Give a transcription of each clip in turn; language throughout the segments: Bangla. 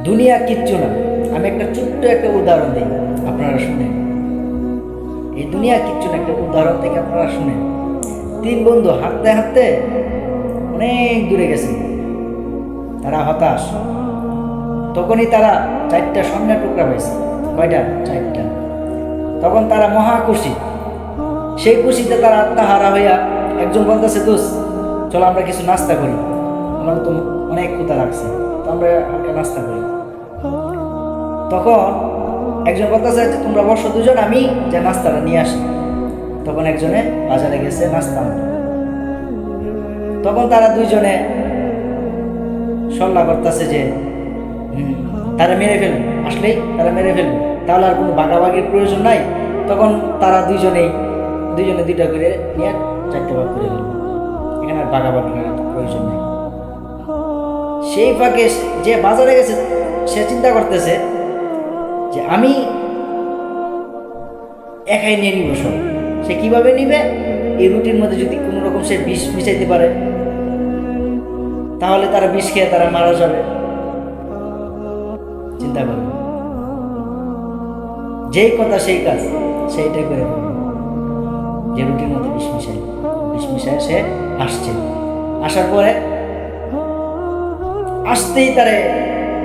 দুনিয়া কিচ্ছু না। আমি একটা ছোট্ট একটা উদাহরণ দিই, আপনারা শুনেন। এই দুনিয়া কিচ্ছু না, একটা উদাহরণ থেকে আপনারা শুনেন। তিন বন্ধু হাঁটতে হাঁটতে অনেক দূরে গেছে, তারা হতাশ। তখনই তারা চারটা স্বর্ণের টুকরা পাইছে। কয়টা? চারটা। তখন তারা মহা খুশি। সেই খুশিতে তারা আত্মাহারা হইয়া একজন বলতেছে, দোস্ত চলো আমরা কিছু নাস্তা করি, আমার তো অনেক ক্ষুধা লাগছে, তো আমরা হালকা নাস্তা করি। তখন একজন বলতেছে যে তোমরা বসো দুজন, আমি যে নাস্তাটা নিয়ে আসি। তখন একজনে বাজারে গেছে নাস্তা আনতে। তখন তারা দুইজনে সল্লা করতেছে যে তারা মেরে ফেলবে, আসলেই তারা মেরে ফেলবে, তাহলে আর কোনো ভাগাভাগির প্রয়োজন নাই। তখন তারা দুইজনে দুইটা করে নিয়ে চারটে ভাগ করে ফেলবে, এখানে আর ভাগাভাগি করার প্রয়োজন নেই। সেই ফাঁকে যে বাজারে গেছে সে চিন্তা করতেছে যে আমি একাই নিয়ে নিব সব। সে কিভাবে নিবে? এই রুটির মধ্যে যদি কোনো রকম সে বিষ মিশাইতে পারে, তাহলে তারা বিষ খেয়ে তারা মারা যাবে। চিন্তা করবে, যেই কথা সেই কাজ, সেইটাই করে ফেলবে। যে রুটির মধ্যে বিষ মিশায় সে আসছে। আসার পরে আসতেই তারে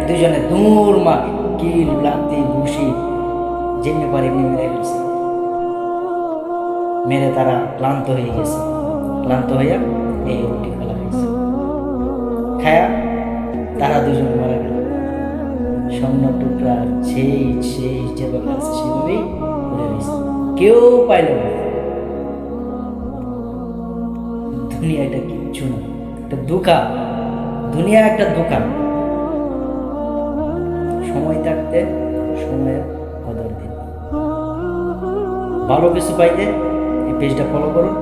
দুজনে দূর মার, কিল লাতি ঘুষি যেমনি পারে এমনি মেরে ফেলছে। মেরে তারা ক্লান্ত হয়ে গেছে। ক্লান্ত হইয়া এই রুটি ফেলা হয়েছে। খায়া তারা দুজন মারা গেল। স্বর্ণ টুকরা সেই সেই যেভাবে আছে সেভাবেই পড়ে রয়েছে, কেউ পাইল না। দুনিয়া এটা কিচ্ছু না, একটা দোকান। দুনিয়া একটা দোকান। সময় থাকতে সময়ের কদর দিন। ভালো কিছু পাইতে এই পেজটা ফলো করুন।